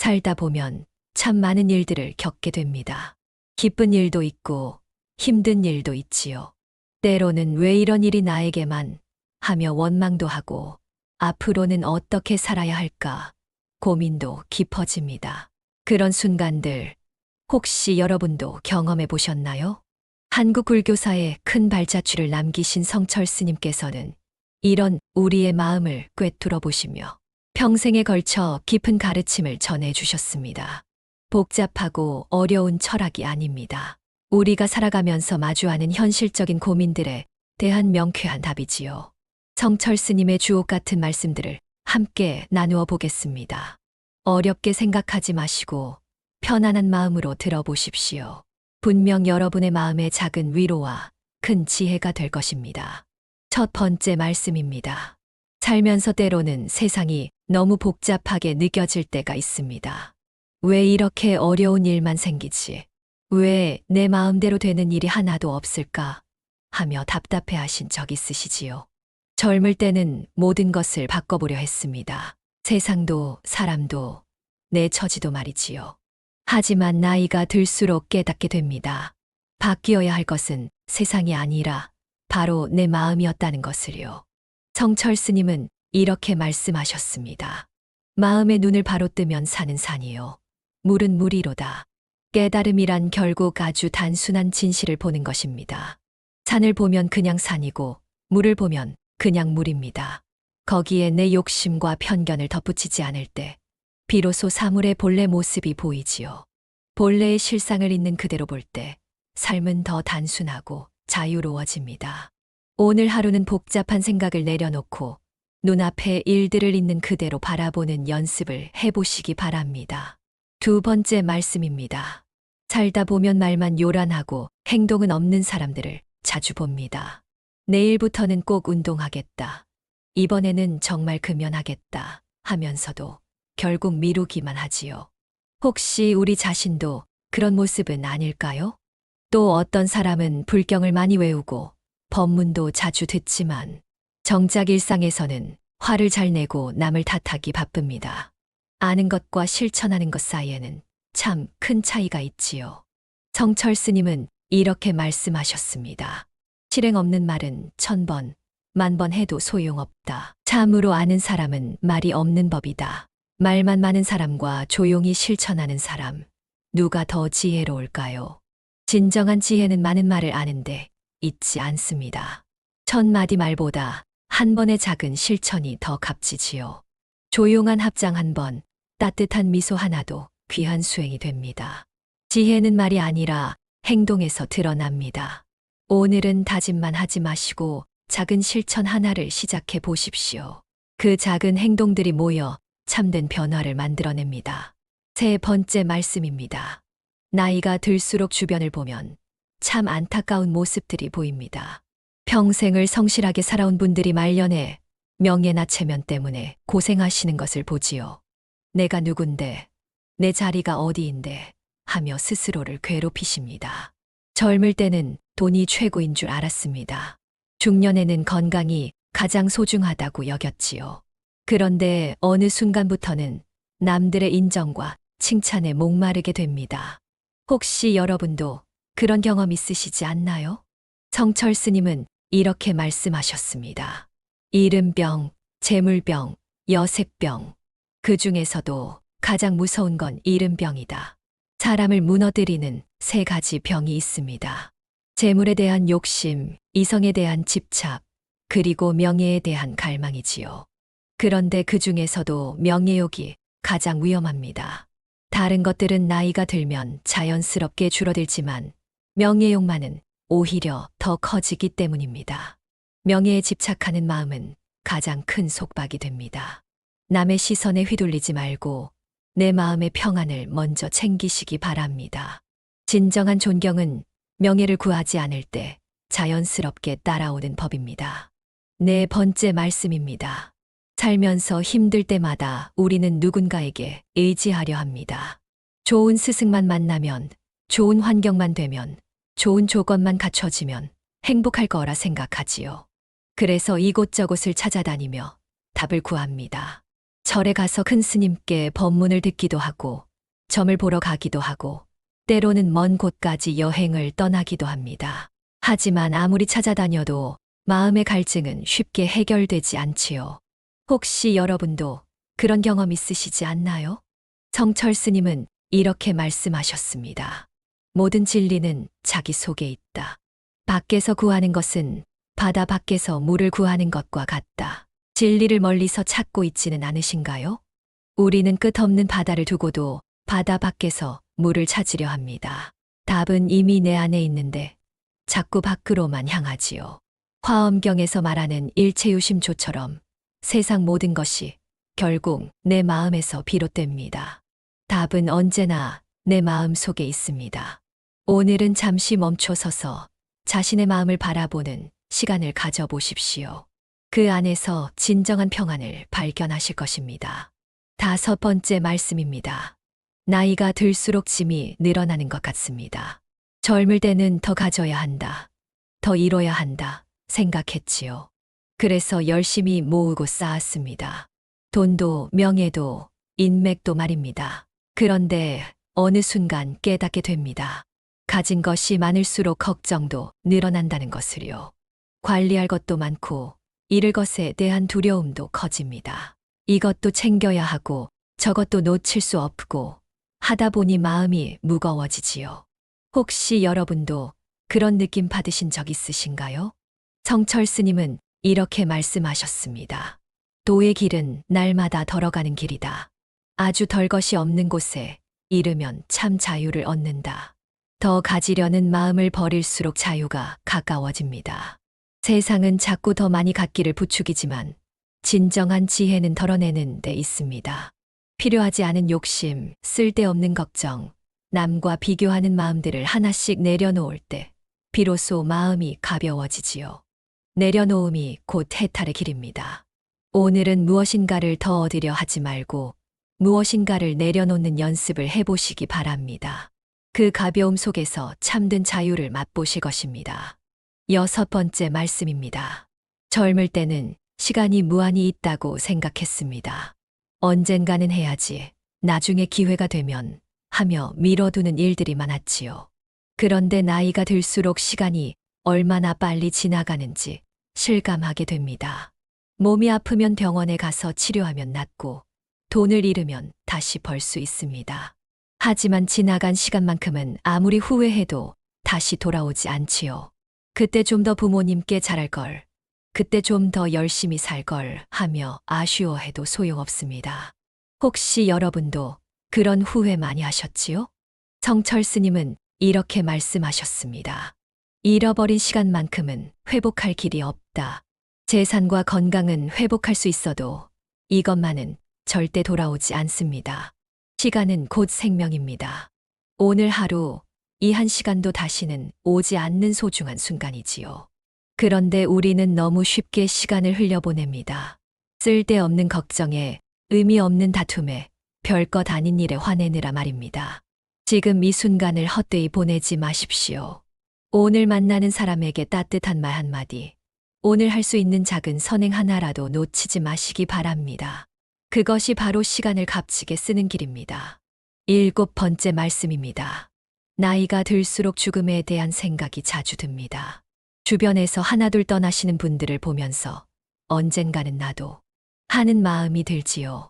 살다 보면 참 많은 일들을 겪게 됩니다. 기쁜 일도 있고 힘든 일도 있지요. 때로는 왜 이런 일이 나에게만 하며 원망도 하고 앞으로는 어떻게 살아야 할까 고민도 깊어집니다. 그런 순간들 혹시 여러분도 경험해 보셨나요? 한국 불교사에 큰 발자취를 남기신 성철 스님께서는 이런 우리의 마음을 꿰뚫어 보시며 평생에 걸쳐 깊은 가르침을 전해 주셨습니다. 복잡하고 어려운 철학이 아닙니다. 우리가 살아가면서 마주하는 현실적인 고민들에 대한 명쾌한 답이지요. 성철 스님의 주옥 같은 말씀들을 함께 나누어 보겠습니다. 어렵게 생각하지 마시고 편안한 마음으로 들어보십시오. 분명 여러분의 마음에 작은 위로와 큰 지혜가 될 것입니다. 첫 번째 말씀입니다. 살면서 때로는 세상이 너무 복잡하게 느껴질 때가 있습니다. 왜 이렇게 어려운 일만 생기지? 왜 내 마음대로 되는 일이 하나도 없을까? 하며 답답해 하신 적 있으시지요? 젊을 때는 모든 것을 바꿔보려 했습니다. 세상도 사람도 내 처지도 말이지요. 하지만 나이가 들수록 깨닫게 됩니다. 바뀌어야 할 것은 세상이 아니라 바로 내 마음이었다는 것을요. 성철 스님은 이렇게 말씀하셨습니다. 마음의 눈을 바로 뜨면 산은 산이요. 물은 물이로다. 깨달음이란 결국 아주 단순한 진실을 보는 것입니다. 산을 보면 그냥 산이고 물을 보면 그냥 물입니다. 거기에 내 욕심과 편견을 덧붙이지 않을 때 비로소 사물의 본래 모습이 보이지요. 본래의 실상을 있는 그대로 볼 때 삶은 더 단순하고 자유로워집니다. 오늘 하루는 복잡한 생각을 내려놓고 눈앞의 일들을 있는 그대로 바라보는 연습을 해보시기 바랍니다. 두 번째 말씀입니다. 살다 보면 말만 요란하고 행동은 없는 사람들을 자주 봅니다. 내일부터는 꼭 운동하겠다. 이번에는 정말 금연하겠다 하면서도 결국 미루기만 하지요. 혹시 우리 자신도 그런 모습은 아닐까요? 또 어떤 사람은 불경을 많이 외우고 법문도 자주 듣지만 정작 일상에서는 화를 잘 내고 남을 탓하기 바쁩니다. 아는 것과 실천하는 것 사이에는 참 큰 차이가 있지요. 성철 스님은 이렇게 말씀하셨습니다. 실행 없는 말은 1000번, 10,000번 해도 소용없다. 참으로 아는 사람은 말이 없는 법이다. 말만 많은 사람과 조용히 실천하는 사람, 누가 더 지혜로울까요? 진정한 지혜는 많은 말을 아는데 있지 않습니다. 1000마디 말보다 한 번의 작은 실천이 더 값지지요. 조용한 합장 한 번, 따뜻한 미소 하나도 귀한 수행이 됩니다. 지혜는 말이 아니라 행동에서 드러납니다. 오늘은 다짐만 하지 마시고 작은 실천 하나를 시작해 보십시오. 그 작은 행동들이 모여 참된 변화를 만들어냅니다. 세 번째 말씀입니다. 나이가 들수록 주변을 보면 참 안타까운 모습들이 보입니다. 평생을 성실하게 살아온 분들이 말년에 명예나 체면 때문에 고생하시는 것을 보지요. 내가 누군데, 내 자리가 어디인데 하며 스스로를 괴롭히십니다. 젊을 때는 돈이 최고인 줄 알았습니다. 중년에는 건강이 가장 소중하다고 여겼지요. 그런데 어느 순간부터는 남들의 인정과 칭찬에 목마르게 됩니다. 혹시 여러분도 그런 경험 있으시지 않나요? 성철 스님은 이렇게 말씀하셨습니다. 이른병, 재물병, 여색병. 그 중에서도 가장 무서운 건 이른병이다. 사람을 무너뜨리는 세 가지 병이 있습니다. 재물에 대한 욕심, 이성에 대한 집착, 그리고 명예에 대한 갈망이지요. 그런데 그 중에서도 명예욕이 가장 위험합니다. 다른 것들은 나이가 들면 자연스럽게 줄어들지만 명예욕만은 오히려 더 커지기 때문입니다. 명예에 집착하는 마음은 가장 큰 속박이 됩니다. 남의 시선에 휘둘리지 말고 내 마음의 평안을 먼저 챙기시기 바랍니다. 진정한 존경은 명예를 구하지 않을 때 자연스럽게 따라오는 법입니다. 네 번째 말씀입니다. 살면서 힘들 때마다 우리는 누군가에게 의지하려 합니다. 좋은 스승만 만나면, 좋은 환경만 되면, 좋은 조건만 갖춰지면 행복할 거라 생각하지요. 그래서 이곳저곳을 찾아다니며 답을 구합니다. 절에 가서 큰 스님께 법문을 듣기도 하고, 점을 보러 가기도 하고, 때로는 먼 곳까지 여행을 떠나기도 합니다. 하지만 아무리 찾아다녀도 마음의 갈증은 쉽게 해결되지 않지요. 혹시 여러분도 그런 경험 있으시지 않나요? 성철 스님은 이렇게 말씀하셨습니다. 모든 진리는 자기 속에 있다. 밖에서 구하는 것은 바다 밖에서 물을 구하는 것과 같다. 진리를 멀리서 찾고 있지는 않으신가요? 우리는 끝없는 바다를 두고도 바다 밖에서 물을 찾으려 합니다. 답은 이미 내 안에 있는데 자꾸 밖으로만 향하지요. 화엄경에서 말하는 일체유심조처럼 세상 모든 것이 결국 내 마음에서 비롯됩니다. 답은 언제나 내 마음 속에 있습니다. 오늘은 잠시 멈춰서서 자신의 마음을 바라보는 시간을 가져보십시오. 그 안에서 진정한 평안을 발견하실 것입니다. 5번째 말씀입니다. 나이가 들수록 짐이 늘어나는 것 같습니다. 젊을 때는 더 가져야 한다, 더 이뤄야 한다 생각했지요. 그래서 열심히 모으고 쌓았습니다. 돈도 명예도 인맥도 말입니다. 그런데 어느 순간 깨닫게 됩니다. 가진 것이 많을수록 걱정도 늘어난다는 것을요. 관리할 것도 많고 잃을 것에 대한 두려움도 커집니다. 이것도 챙겨야 하고 저것도 놓칠 수 없고 하다 보니 마음이 무거워지지요. 혹시 여러분도 그런 느낌 받으신 적 있으신가요? 성철 스님은 이렇게 말씀하셨습니다. 도의 길은 날마다 덜어가는 길이다. 아주 덜 것이 없는 곳에 이르면 참 자유를 얻는다. 더 가지려는 마음을 버릴수록 자유가 가까워집니다. 세상은 자꾸 더 많이 갖기를 부추기지만 진정한 지혜는 덜어내는 데 있습니다. 필요하지 않은 욕심, 쓸데없는 걱정, 남과 비교하는 마음들을 하나씩 내려놓을 때 비로소 마음이 가벼워지지요. 내려놓음이 곧 해탈의 길입니다. 오늘은 무엇인가를 더 얻으려 하지 말고 무엇인가를 내려놓는 연습을 해보시기 바랍니다. 그 가벼움 속에서 참된 자유를 맛보실 것입니다. 6번째 말씀입니다. 젊을 때는 시간이 무한히 있다고 생각했습니다. 언젠가는 해야지, 나중에 기회가 되면 하며 미뤄두는 일들이 많았지요. 그런데 나이가 들수록 시간이 얼마나 빨리 지나가는지 실감하게 됩니다. 몸이 아프면 병원에 가서 치료하면 낫고 돈을 잃으면 다시 벌 수 있습니다. 하지만 지나간 시간만큼은 아무리 후회해도 다시 돌아오지 않지요. 그때 좀 더 부모님께 잘할 걸, 그때 좀 더 열심히 살 걸 하며 아쉬워해도 소용없습니다. 혹시 여러분도 그런 후회 많이 하셨지요? 성철 스님은 이렇게 말씀하셨습니다. 잃어버린 시간만큼은 회복할 길이 없다. 재산과 건강은 회복할 수 있어도 이것만은 절대 돌아오지 않습니다. 시간은 곧 생명입니다. 오늘 하루, 이 한 시간도 다시는 오지 않는 소중한 순간이지요. 그런데 우리는 너무 쉽게 시간을 흘려보냅니다. 쓸데없는 걱정에, 의미 없는 다툼에, 별것 아닌 일에 화내느라 말입니다. 지금 이 순간을 헛되이 보내지 마십시오. 오늘 만나는 사람에게 따뜻한 말 한마디, 오늘 할 수 있는 작은 선행 하나라도 놓치지 마시기 바랍니다. 그것이 바로 시간을 값지게 쓰는 길입니다. 7번째 말씀입니다. 나이가 들수록 죽음에 대한 생각이 자주 듭니다. 주변에서 하나둘 떠나시는 분들을 보면서 언젠가는 나도 하는 마음이 들지요.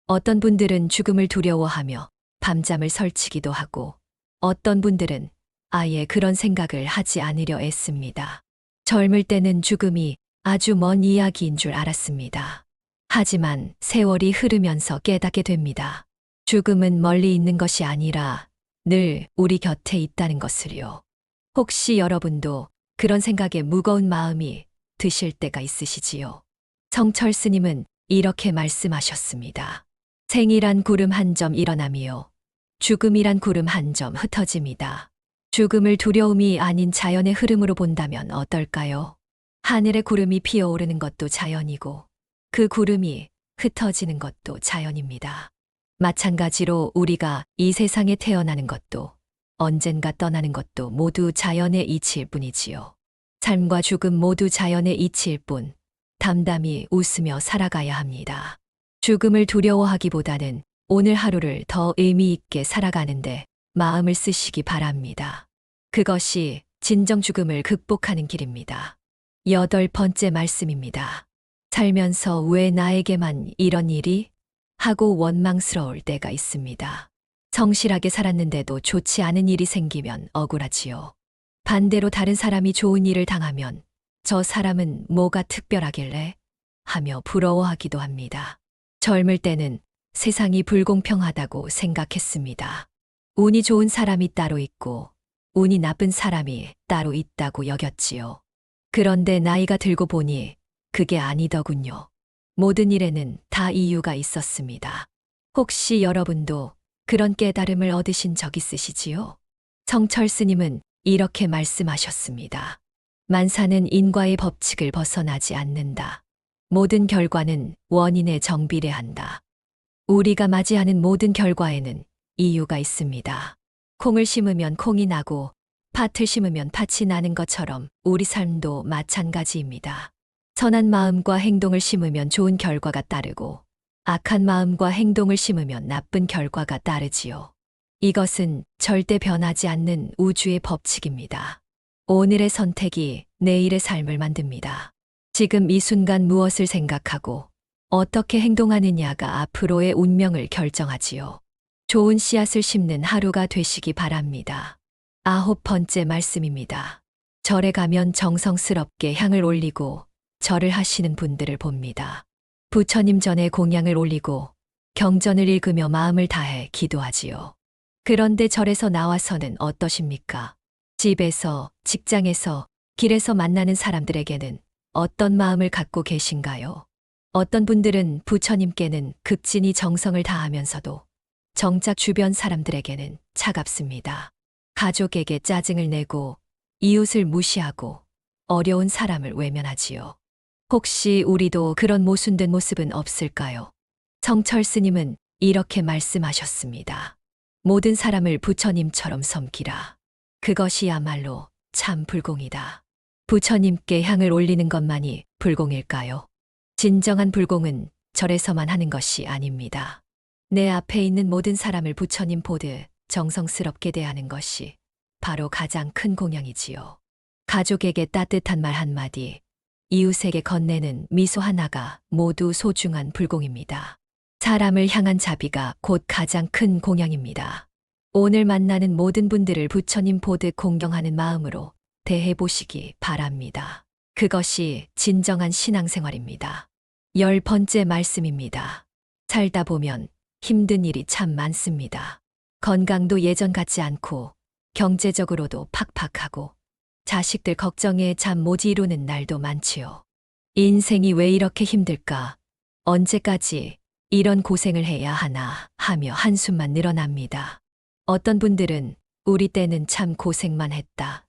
어떤 분들은 죽음을 두려워하며 밤잠을 설치기도 하고 어떤 분들은 아예 그런 생각을 하지 않으려 애씁니다. 젊을 때는 죽음이 아주 먼 이야기인 줄 알았습니다. 하지만 세월이 흐르면서 깨닫게 됩니다. 죽음은 멀리 있는 것이 아니라 늘 우리 곁에 있다는 것을요. 혹시 여러분도 그런 생각에 무거운 마음이 드실 때가 있으시지요? 성철 스님은 이렇게 말씀하셨습니다. 생이란 구름 한 점 일어남이요. 죽음이란 구름 한 점 흩어짐이다. 죽음을 두려움이 아닌 자연의 흐름으로 본다면 어떨까요? 하늘에 구름이 피어오르는 것도 자연이고 그 구름이 흩어지는 것도 자연입니다. 마찬가지로 우리가 이 세상에 태어나는 것도 언젠가 떠나는 것도 모두 자연의 이치일 뿐이지요. 삶과 죽음 모두 자연의 이치일 뿐 담담히 웃으며 살아가야 합니다. 죽음을 두려워하기보다는 오늘 하루를 더 의미 있게 살아가는데 마음을 쓰시기 바랍니다. 그것이 진정 죽음을 극복하는 길입니다. 8번째 말씀입니다. 살면서 왜 나에게만 이런 일이? 하고 원망스러울 때가 있습니다. 성실하게 살았는데도 좋지 않은 일이 생기면 억울하지요. 반대로 다른 사람이 좋은 일을 당하면 저 사람은 뭐가 특별하길래? 하며 부러워하기도 합니다. 젊을 때는 세상이 불공평하다고 생각했습니다. 운이 좋은 사람이 따로 있고 운이 나쁜 사람이 따로 있다고 여겼지요. 그런데 나이가 들고 보니 그게 아니더군요. 모든 일에는 다 이유가 있었습니다. 혹시 여러분도 그런 깨달음을 얻으신 적 있으시지요? 성철 스님은 이렇게 말씀하셨습니다. 만사는 인과의 법칙을 벗어나지 않는다. 모든 결과는 원인에 정비례한다. 우리가 맞이하는 모든 결과에는 이유가 있습니다. 콩을 심으면 콩이 나고 팥을 심으면 팥이 나는 것처럼 우리 삶도 마찬가지입니다. 선한 마음과 행동을 심으면 좋은 결과가 따르고 악한 마음과 행동을 심으면 나쁜 결과가 따르지요. 이것은 절대 변하지 않는 우주의 법칙입니다. 오늘의 선택이 내일의 삶을 만듭니다. 지금 이 순간 무엇을 생각하고 어떻게 행동하느냐가 앞으로의 운명을 결정하지요. 좋은 씨앗을 심는 하루가 되시기 바랍니다. 9번째 말씀입니다. 절에 가면 정성스럽게 향을 올리고 절을 하시는 분들을 봅니다. 부처님 전에 공양을 올리고 경전을 읽으며 마음을 다해 기도하지요. 그런데 절에서 나와서는 어떠십니까? 집에서, 직장에서, 길에서 만나는 사람들에게는 어떤 마음을 갖고 계신가요? 어떤 분들은 부처님께는 극진히 정성을 다하면서도 정작 주변 사람들에게는 차갑습니다. 가족에게 짜증을 내고 이웃을 무시하고 어려운 사람을 외면하지요. 혹시 우리도 그런 모순된 모습은 없을까요? 성철 스님은 이렇게 말씀하셨습니다. 모든 사람을 부처님처럼 섬기라. 그것이야말로 참 불공이다. 부처님께 향을 올리는 것만이 불공일까요? 진정한 불공은 절에서만 하는 것이 아닙니다. 내 앞에 있는 모든 사람을 부처님 보듯 정성스럽게 대하는 것이 바로 가장 큰 공양이지요. 가족에게 따뜻한 말 한마디, 이웃에게 건네는 미소 하나가 모두 소중한 불공입니다. 사람을 향한 자비가 곧 가장 큰 공양입니다. 오늘 만나는 모든 분들을 부처님 보듯 공경하는 마음으로 대해보시기 바랍니다. 그것이 진정한 신앙생활입니다. 10번째 말씀입니다. 살다 보면 힘든 일이 참 많습니다. 건강도 예전 같지 않고 경제적으로도 팍팍하고 자식들 걱정에 잠 못 이루는 날도 많지요. 인생이 왜 이렇게 힘들까? 언제까지 이런 고생을 해야 하나 하며 한숨만 늘어납니다. 어떤 분들은 우리 때는 참 고생만 했다.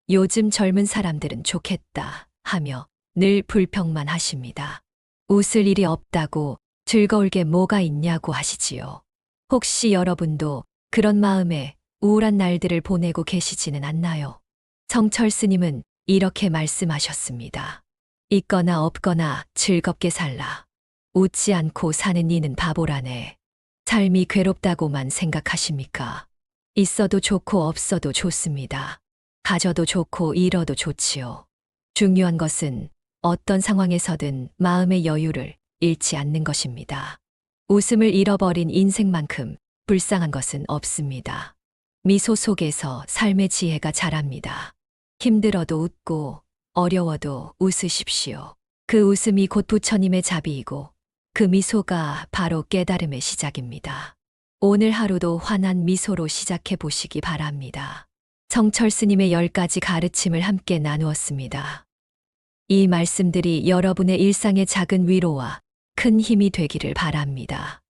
요즘 젊은 사람들은 좋겠다 하며 늘 불평만 하십니다. 웃을 일이 없다고 즐거울 게 뭐가 있냐고 하시지요. 혹시 여러분도 그런 마음에 우울한 날들을 보내고 계시지는 않나요? 성철 스님은 이렇게 말씀하셨습니다. 있거나 없거나 즐겁게 살라. 웃지 않고 사는 이는 바보라네. 삶이 괴롭다고만 생각하십니까? 있어도 좋고 없어도 좋습니다. 가져도 좋고 잃어도 좋지요. 중요한 것은 어떤 상황에서든 마음의 여유를 잃지 않는 것입니다. 웃음을 잃어버린 인생만큼 불쌍한 것은 없습니다. 미소 속에서 삶의 지혜가 자랍니다. 힘들어도 웃고 어려워도 웃으십시오. 그 웃음이 곧 부처님의 자비이고 그 미소가 바로 깨달음의 시작입니다. 오늘 하루도 환한 미소로 시작해 보시기 바랍니다. 성철 스님의 10가지 가르침을 함께 나누었습니다. 이 말씀들이 여러분의 일상의 작은 위로와 큰 힘이 되기를 바랍니다.